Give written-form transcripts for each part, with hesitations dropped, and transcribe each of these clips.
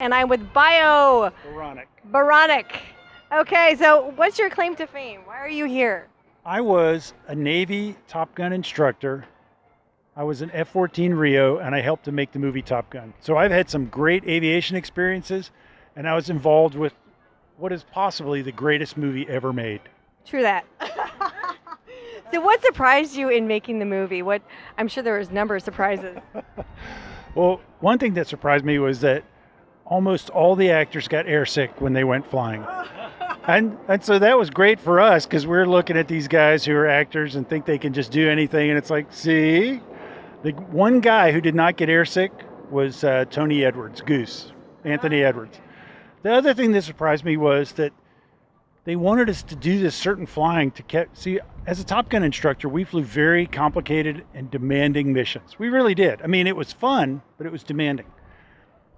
And I'm with Bio Baranek. Baranek. Okay, so what's your claim to fame? Why are you here? I was a Navy Top Gun instructor. I was an F-14 Rio, and I helped to make the movie Top Gun. So I've had some great aviation experiences, and I was involved with what is possibly the greatest movie ever made. True that. So what surprised you in making the movie? I'm sure there was a number of surprises. Well, one thing that surprised me was that almost all the actors got airsick when they went flying. And so that was great for us because we're looking at these guys who are actors and think they can just do anything. And it's like, see? The one guy who did not get airsick was Tony Edwards, Goose, Anthony Edwards. The other thing that surprised me was that they wanted us to do this certain flying see, as a Top Gun instructor, we flew very complicated and demanding missions. We really did. I mean, it was fun, but it was demanding.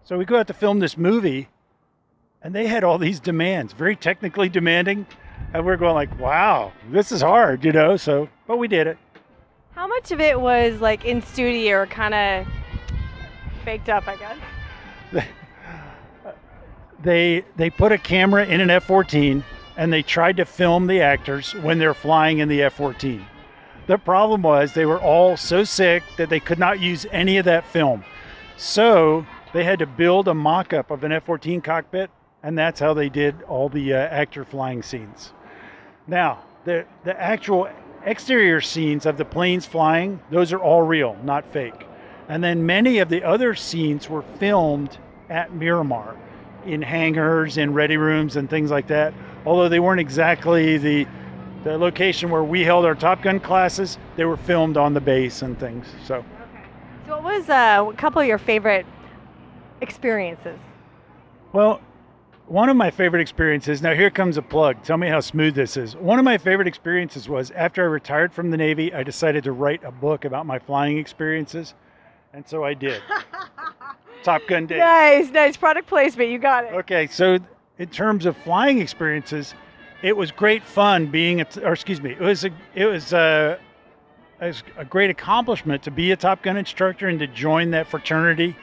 So we go out to film this movie, and they had all these demands, very technically demanding. And we're going like, wow, this is hard, but we did it. How much of it was like in studio or kind of faked up, I guess? They put a camera in an F-14 and they tried to film the actors when they're flying in the F-14. The problem was they were all so sick that they could not use any of that film. So they had to build a mock-up of an F-14 cockpit, and that's how they did all the actor flying scenes. Now, the actual exterior scenes of the planes flying, those are all real, not fake. And then many of the other scenes were filmed at Miramar in hangars, in ready rooms, and things like that. Although they weren't exactly the location where we held our Top Gun classes, they were filmed on the base and things. So what was a couple of your favorite experiences? Well, one of my favorite experiences, now here comes a plug. Tell me how smooth this is. One of my favorite experiences was after I retired from the Navy, I decided to write a book about my flying experiences. And so I did. Top Gun Days. Nice product placement. You got it. Okay, so in terms of flying experiences, it was great fun it was a great accomplishment to be a Top Gun instructor and to join that fraternity,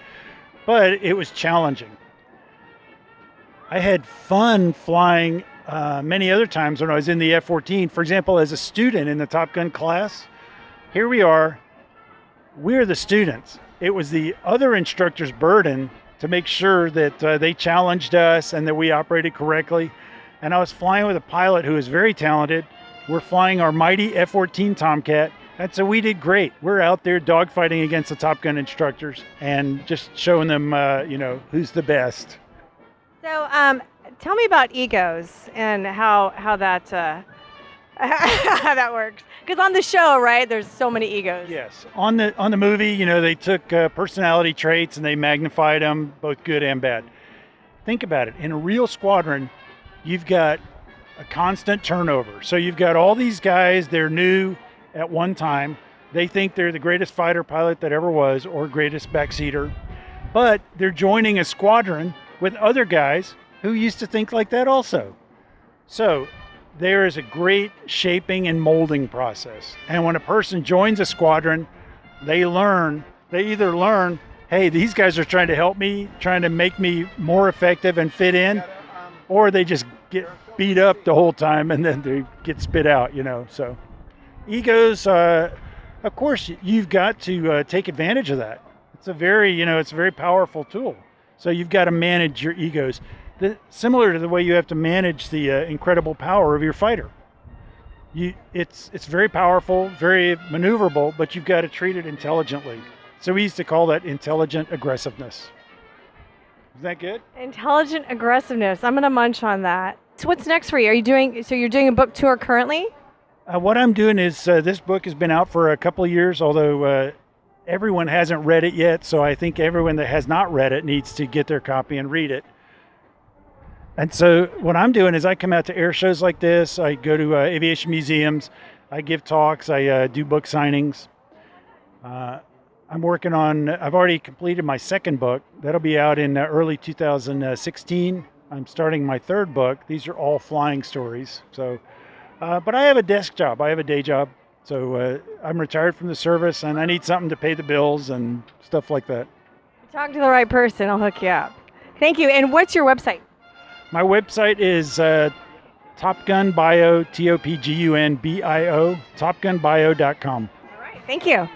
but it was challenging. I had fun flying many other times when I was in the F-14. For example, as a student in the Top Gun class, here we are, we're the students. It was the other instructor's burden to make sure that they challenged us and that we operated correctly. And I was flying with a pilot who is very talented. We're flying our mighty F-14 Tomcat. And so we did great. We're out there dogfighting against the Top Gun instructors and just showing them, who's the best. So tell me about egos and how that how that works. Because on the show, right, there's so many egos. Yes. On the movie, they took personality traits and they magnified them, both good and bad. Think about it. In a real squadron, you've got a constant turnover. So you've got all these guys, they're new at one time. They think they're the greatest fighter pilot that ever was or greatest backseater. But they're joining a squadron with other guys who used to think like that also. So there is a great shaping and molding process. And when a person joins a squadron, they either learn, hey, these guys are trying to help me, trying to make me more effective and fit in, or they just get beat up the whole time and then they get spit out, So egos, of course, you've got to take advantage of that. It's a very powerful tool. So you've got to manage your egos. Similar to the way you have to manage the incredible power of your fighter. It's very powerful, very maneuverable, but you've got to treat it intelligently. So we used to call that intelligent aggressiveness. Is that good? Intelligent aggressiveness. I'm going to munch on that. So what's next for you? You're doing a book tour currently? What I'm doing is this book has been out for a couple of years, although everyone hasn't read it yet. So I think everyone that has not read it needs to get their copy and read it. And so what I'm doing is I come out to air shows like this. I go to aviation museums. I give talks. I do book signings. I've already completed my second book. That'll be out in early 2016. I'm starting my third book. These are all flying stories. So, but I have a desk job. I have a day job. So I'm retired from the service and I need something to pay the bills and stuff like that. Talk to the right person. I'll hook you up. Thank you. And what's your website? My website is Top Gun Bio, TOPGUNBIO, topgunbio.com. All right. Thank you.